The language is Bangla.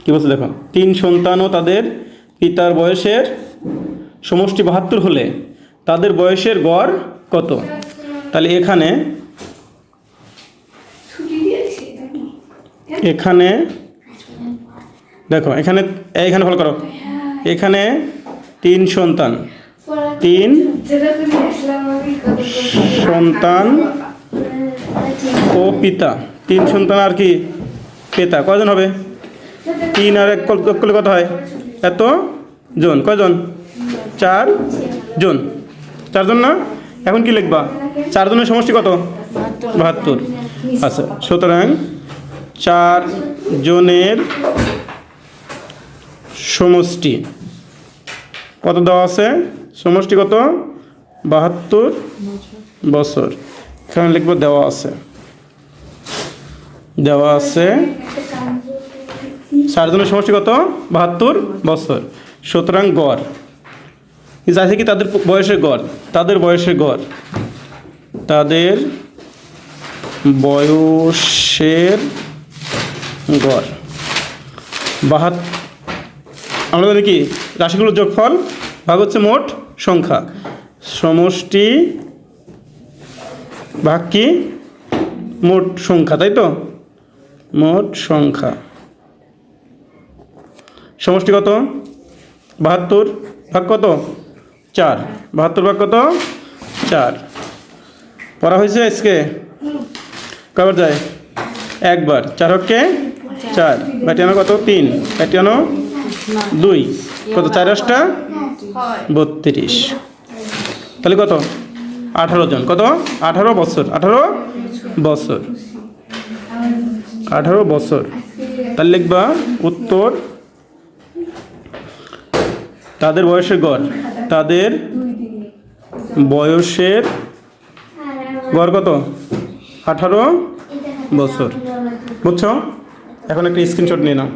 কী বলছে দেখো, 3 সন্তান ও তাদের পিতার বয়সের সমষ্টি 72 হলে তাদের বয়সের গড় কত? তাহলে এখানে দেখো, এখানে ফলো করো, এখানে 3 সন্তান, 3 সন্তান ও পিতা, 3 সন্তান আর কি পিতা, কয়জন হবে? 3 আর 1 করলে কত হয়? এত জন, কয়জন? 4 জন, 4 জন না? এখন কি লিখবা? 4 জনের সমষ্টি কত? 72। আচ্ছা, সুতরাং 4 জনের সমষ্টি কত দেওয়া আছে? সমষ্টি কত? 72 বছর। এখানে লিখবো দেওয়া আছে 4 জনের সমষ্টি কত? 72 বছর। সুতরাং গড় আছে কি তাদের বয়সের গড়, তাদের বয়সের গড় আমরা জানি কি রাশিগুলোর যোগফল ভাগ হচ্ছে মোট সংখ্যা, সমষ্টি ভাগ কি মোট সংখ্যা, তাই তো? মোট সংখ্যা সমষ্টি কত? 72 ভাগ কত? 4। 72 ভাগ কত? 4। পড়া হয়েছে আজকে? কবার যায়? একবার। 4 হকে 4, ব্যাটিয়ানো কত? 3, ব্যাটিয়ানো 2, কত? 4 8টা 32। তাহলে কত? 18 জন। কত? 18 বছর। 18 বছর, 18 বছর। তাহলে লিখবা উত্তর তাদের বয়সের গড়, তাদের বয়সের গড় কত? 18 বছর। বুঝছো? এখন একটা স্ক্রিনশট নিয়ে নাও।